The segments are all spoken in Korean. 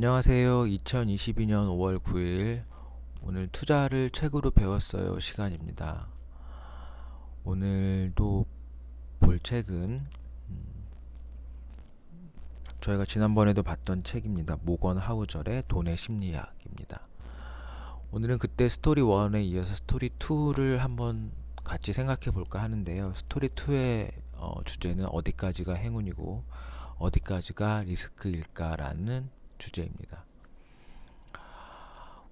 안녕하세요. 2022년 5월 9일 오늘 투자를 책으로 배웠어요 시간입니다. 오늘도 볼 책은 저희가 지난번에도 봤던 책입니다. 모건 하우절의 돈의 심리학입니다. 오늘은 그때 스토리 1에 이어서 스토리 2를 한번 같이 생각해 볼까 하는데요. 스토리 2의 주제는 어디까지가 행운이고 어디까지가 리스크일까라는 주제입니다.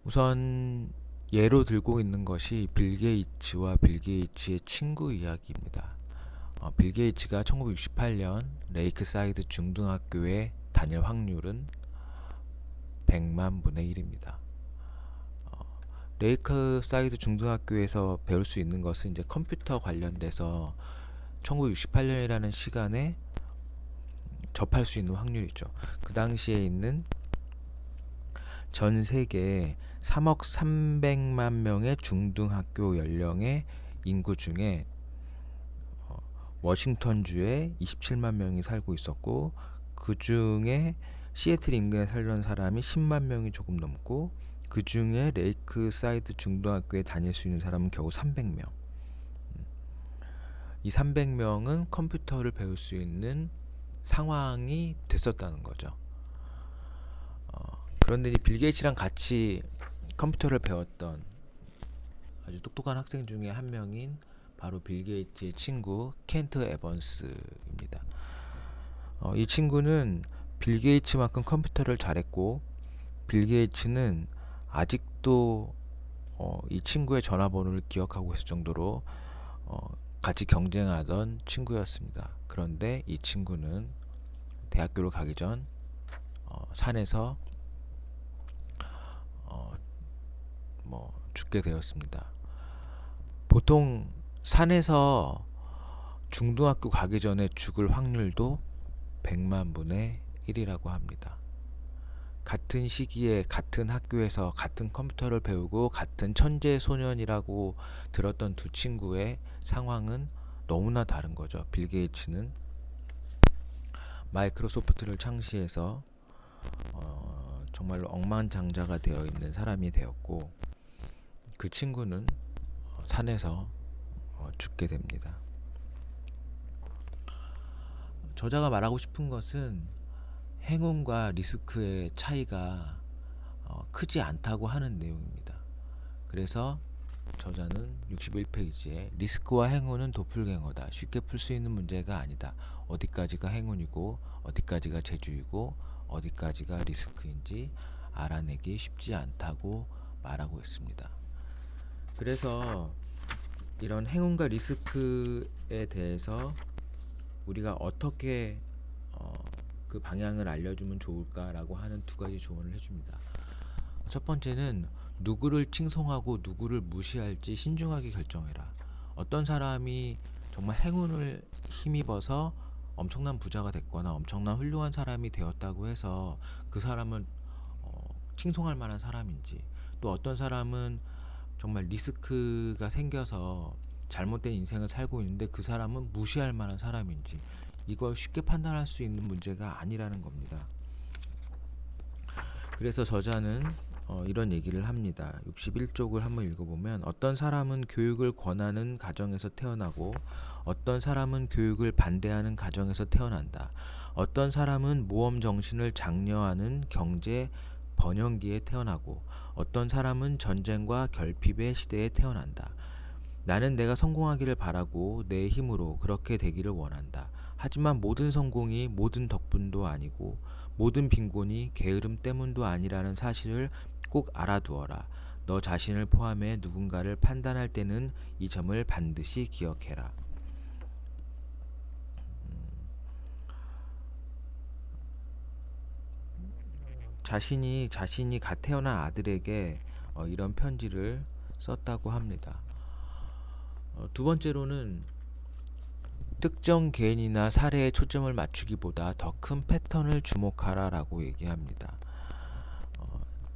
우선 예로 들고 있는 것이 빌 게이츠와 빌 게이츠의 친구 이야기입니다. 빌 게이츠가 1968년 레이크사이드 중등학교에 다닐 확률은 100만 분의 1입니다. 레이크사이드 중등학교에서 배울 수 있는 것은 이제 컴퓨터 관련돼서 1968년이라는 시간에 접할 수 있는 확률이죠. 그 당시에 있는 전 세계 3억 300만 명의 중등학교 연령의 인구 중에 워싱턴주에 27만 명이 살고 있었고, 그 중에 시애틀 인근에 살던 사람이 10만 명이 조금 넘고, 그 중에 레이크사이드 중등학교에 다닐 수 있는 사람은 겨우 300명. 이 300명은 컴퓨터를 배울 수 있는 상황이 됐었다는 거죠. 그런데 빌 게이츠랑 같이 컴퓨터를 배웠던 아주 똑똑한 학생 중에 한 명인 바로 빌 게이츠의 친구 켄트 에번스입니다. 이 친구는 빌 게이츠만큼 컴퓨터를 잘했고, 빌 게이츠는 아직도 이 친구의 전화번호를 기억하고 있을 정도로 같이 경쟁하던 친구였습니다. 그런데 이 친구는 대학교를 가기 전 산에서 죽게 되었습니다. 보통 산에서 중등학교 가기 전에 죽을 확률도 100만 분의 1이라고 합니다. 같은 시기에 같은 학교에서 같은 컴퓨터를 배우고 같은 천재 소년이라고 들었던 두 친구의 상황은 너무나 다른 거죠. 빌 게이츠는 마이크로소프트를 창시해서 정말로 억만장자가 되어 있는 사람이 되었고, 그 친구는 산에서 죽게 됩니다. 저자가 말하고 싶은 것은 행운과 리스크의 차이가 크지 않다고 하는 내용입니다. 그래서 저자는 61페이지에 리스크와 행운은 도플갱어다. 쉽게 풀 수 있는 문제가 아니다. 어디까지가 행운이고 어디까지가 재주이고 어디까지가 리스크인지 알아내기 쉽지 않다고 말하고 있습니다. 그래서 이런 행운과 리스크에 대해서 우리가 어떻게 그 방향을 알려주면 좋을까라고 하는 두 가지 조언을 해줍니다. 첫 번째는 누구를 칭송하고 누구를 무시할지 신중하게 결정해라. 어떤 사람이 정말 행운을 힘입어서 엄청난 부자가 됐거나 엄청난 훌륭한 사람이 되었다고 해서 그 사람은 칭송할 만한 사람인지, 또 어떤 사람은 정말 리스크가 생겨서 잘못된 인생을 살고 있는데 그 사람은 무시할 만한 사람인지, 이걸 쉽게 판단할 수 있는 문제가 아니라는 겁니다. 그래서 저자는 이런 얘기를 합니다. 61쪽을 한번 읽어보면, 어떤 사람은 교육을 권하는 가정에서 태어나고 어떤 사람은 교육을 반대하는 가정에서 태어난다. 어떤 사람은 모험 정신을 장려하는 경제 번영기에 태어나고 어떤 사람은 전쟁과 결핍의 시대에 태어난다. 나는 내가 성공하기를 바라고 내 힘으로 그렇게 되기를 원한다. 하지만 모든 성공이 모든 덕분도 아니고 모든 빈곤이 게으름 때문도 아니라는 사실을 꼭 알아두어라. 너 자신을 포함해 누군가를 판단할 때는 이 점을 반드시 기억해라. 자신이 갓 태어난 아들에게 이런 편지를 썼다고 합니다. 두 번째로는 특정 개인이나 사례에 초점을 맞추기보다 더 큰 패턴을 주목하라라고 얘기합니다.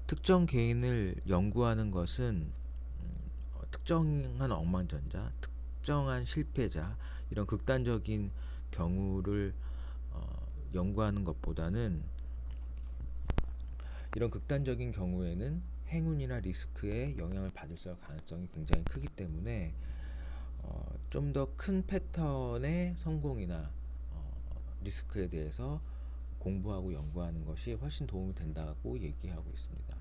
특정 개인을 연구하는 것은 특정한 억만장자, 특정한 실패자, 이런 극단적인 경우를 연구하는 것보다는 이런 극단적인 경우에는 행운이나 리스크에 영향을 받을 가능성이 굉장히 크기 때문에 좀 더 큰 패턴의 성공이나 리스크에 대해서 공부하고 연구하는 것이 훨씬 도움이 된다고 얘기하고 있습니다.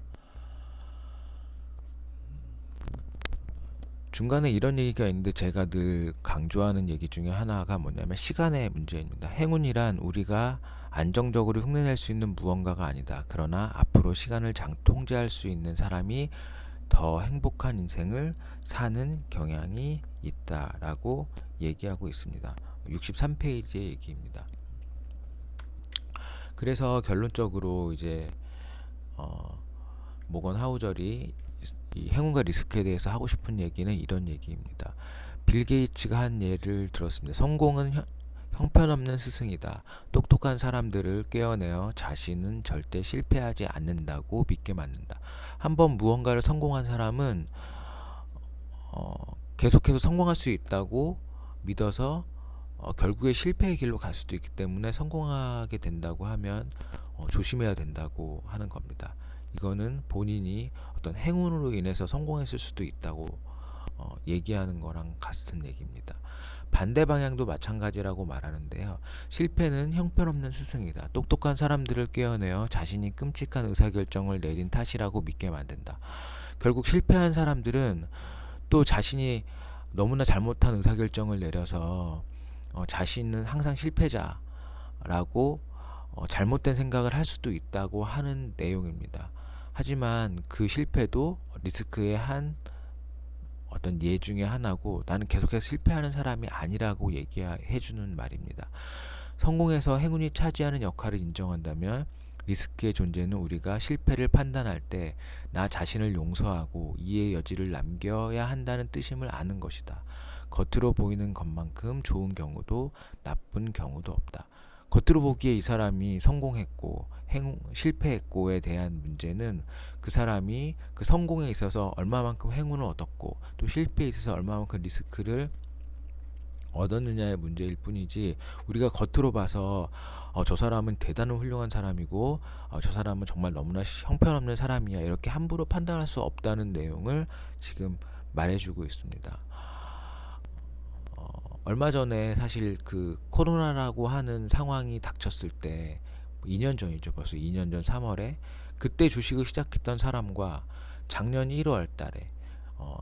중간에 이런 얘기가 있는데 제가 늘 강조하는 얘기 중에 하나가 뭐냐면 시간의 문제입니다. 행운이란 우리가 안정적으로 흉내낼 수 있는 무언가가 아니다. 그러나 앞으로 시간을 통제할 수 있는 사람이 더 행복한 인생을 사는 경향이 있다라고 얘기하고 있습니다. 63페이지의 얘기입니다. 그래서 결론적으로 이제 모건 하우절이 이 행운과 리스크에 대해서 하고 싶은 얘기는 이런 얘기입니다. 빌 게이츠가 한 예를 들었습니다. 성공은 형편없는 스승이다. 똑똑한 사람들을 꿰어내어 자신은 절대 실패하지 않는다고 믿게 만든다. 한번 무언가를 성공한 사람은 계속해서 성공할 수 있다고 믿어서 결국에 실패의 길로 갈 수도 있기 때문에 성공하게 된다고 하면 조심해야 된다고 하는 겁니다. 이거는 본인이 어떤 행운으로 인해서 성공했을 수도 있다고 얘기하는 거랑 같은 얘기입니다. 반대 방향도 마찬가지라고 말하는데요. 실패는 형편없는 스승이다. 똑똑한 사람들을 꿰어내어 자신이 끔찍한 의사결정을 내린 탓이라고 믿게 만든다. 결국 실패한 사람들은 또 자신이 너무나 잘못한 의사결정을 내려서 자신은 항상 실패자라고 잘못된 생각을 할 수도 있다고 하는 내용입니다. 하지만 그 실패도 리스크의 한 어떤 예 중에 하나고 나는 계속해서 실패하는 사람이 아니라고 얘기해주는 말입니다. 성공에서 행운이 차지하는 역할을 인정한다면 리스크의 존재는 우리가 실패를 판단할 때 나 자신을 용서하고 이해의 여지를 남겨야 한다는 뜻임을 아는 것이다. 겉으로 보이는 것만큼 좋은 경우도 나쁜 경우도 없다. 겉으로 보기에 이 사람이 성공했고 실패했고에 대한 문제는 그 사람이 그 성공에 있어서 얼마만큼 행운을 얻었고 또 실패에 있어서 얼마만큼 리스크를 얻었느냐의 문제일 뿐이지 우리가 겉으로 봐서 저 사람은 대단한 훌륭한 사람이고 저 사람은 정말 너무나 형편없는 사람이야 이렇게 함부로 판단할 수 없다는 내용을 지금 말해주고 있습니다. 얼마 전에 사실 그 코로나라고 하는 상황이 닥쳤을 때 2년 전이죠. 벌써 2년 전 3월에 그때 주식을 시작했던 사람과 작년 1월 달에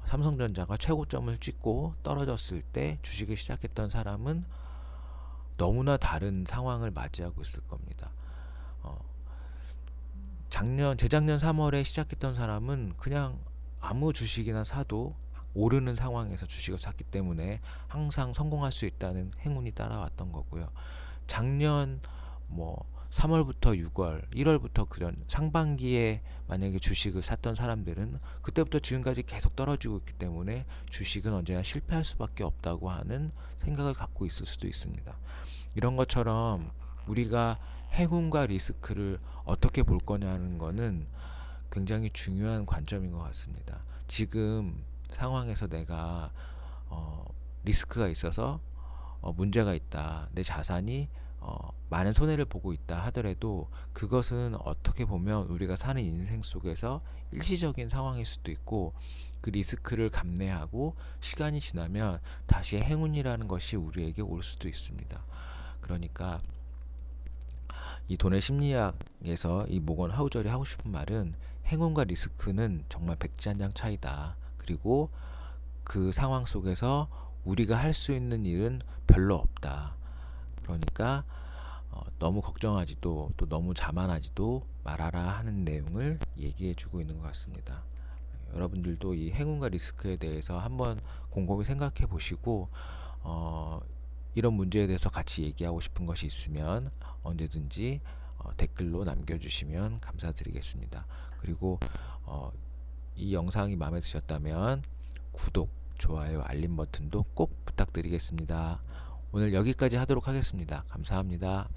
삼성전자가 최고점을 찍고 떨어졌을 때 주식을 시작했던 사람은 너무나 다른 상황을 맞이하고 있을 겁니다. 재작년 3월에 시작했던 사람은 그냥 아무 주식이나 사도 오르는 상황에서 주식을 샀기 때문에 항상 성공할 수 있다는 행운이 따라왔던 거고요. 작년 3월부터 6월, 1월부터 그런 상반기에 만약에 주식을 샀던 사람들은 그때부터 지금까지 계속 떨어지고 있기 때문에 주식은 언제나 실패할 수밖에 없다고 하는 생각을 갖고 있을 수도 있습니다. 이런 것처럼 우리가 행운과 리스크를 어떻게 볼 거냐는 거는 굉장히 중요한 관점인 것 같습니다. 지금 상황에서 내가 리스크가 있어서 문제가 있다. 내 자산이 많은 손해를 보고 있다 하더라도 그것은 어떻게 보면 우리가 사는 인생 속에서 일시적인 상황일 수도 있고 그 리스크를 감내하고 시간이 지나면 다시 행운이라는 것이 우리에게 올 수도 있습니다. 그러니까 이 돈의 심리학에서 이 모건 하우절이 하고 싶은 말은 행운과 리스크는 정말 백지한장 차이다. 그리고 그 상황 속에서 우리가 할 수 있는 일은 별로 없다. 그러니까 너무 걱정하지도 또 너무 자만하지도 말아라 하는 내용을 얘기해주고 있는 것 같습니다. 여러분들도 이 행운과 리스크에 대해서 한번 곰곰이 생각해 보시고 이런 문제에 대해서 같이 얘기하고 싶은 것이 있으면 언제든지 댓글로 남겨주시면 감사드리겠습니다. 그리고 이 영상이 마음에 드셨다면 구독, 좋아요, 알림 버튼도 꼭 부탁드리겠습니다. 오늘 여기까지 하도록 하겠습니다. 감사합니다.